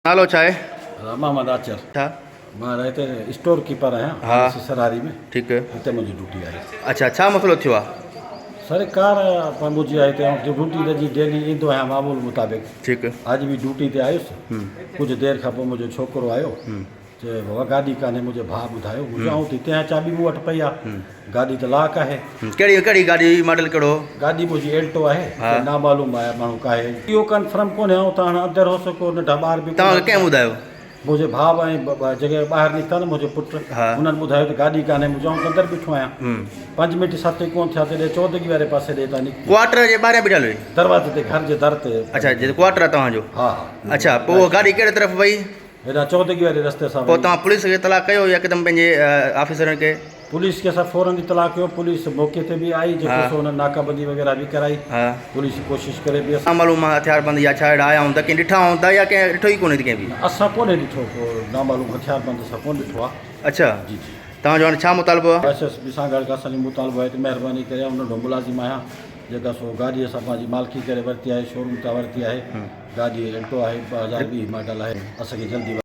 नालो छा आहे? मोहम्मद आचर। छा? मां रहते स्टोर कीपर आहियां। हा। सरारी में ठीकु आहे। हिते मुंहिंजी ड्यूटी आहे। अच्छा, छा मसइलो थियो आहे? सरकार मुंहिंजी आहे हिते ड्यूटी ते जी डेली ईंदो आहियां मामूल मुताबिक़। ठीकु। अॼु बि ड्यूटी ते आयुसि। कुझु देरि खां पोइ मुंहिंजो छोकिरो आयो, चए बाबा गाॾी कान्हे। मुंहिंजे भाउ ॿुधायो, ॿुधाऊं थी तंहिं चाबी मूं वटि पई आहे, गाॾी त लॉक आहे। कहिड़ी कहिड़ी गाॾी, मॉडल कहिड़ो? गाॾी मुंहिंजी एल्टो आहे। हा। नामालूम आहे माण्हू काहे, इहो कंफर्म कोन्हे। ऐं त हाणे अंदरि हो सको नंढा ॿार बि तव्हांखे कंहिं ॿुधायो? मुंहिंजे भाउ ऐं जॻह ॿाहिरि निकिता न मुंहिंजो पुटु, हा। हुननि ॿुधायो त गाॾी कान्हे। मुंहिंजो अंदरि बीठो आहियां। 5 मिंट 7 कोन थिया तॾहिं चौधरी वारे पासे ॾे था निकिती। क्वार्टर जे ॿाहिरि बीठल हुई? दरवाजे ते, घर जे दर ते। अच्छा, जे क्वार्टर आहे तव्हांजो? हा। अच्छा, पोइ उहा गाॾी कहिड़े तरफ़ वई? हेॾा चौधरी वारे रस्ते सां। पोइ तव्हां पुलिस खे इतला कयो या हिकदमि पंहिंजे ऑफिसरनि खे? पुलिस खे असां फौरन इतला कयो। पुलिस मौक़े ते बि आई, जेको सो हुननि नाकाबंदी वग़ैरह बि कराई। हा। पुलिस कोशिशि करे बि। असां मालूम आहे हथियारबंद या छा अहिड़ा आया हूंदा, कंहिं ॾिठा हूंदा या कंहिं ॾिठो ई कोन्हे कंहिं बि? असां कोन्हे ॾिठो को नामालूम हथियारबंद असां कोन ॾिठो आहे। अच्छा, जी जी। तव्हांजो हाणे छा मुतालबो आहे? SSP सां गॾु असांजो मुतालबो आहे त महिरबानी करे हुन जो मुलाज़िम आहियां, जेका सो गाॾी असां पंहिंजी मालिकी करे वरिती आहे, शोरूम तां वरिती आहे। गाॾी एल्टो आहे, 2020 मॉडल आहे। असांखे जल्दी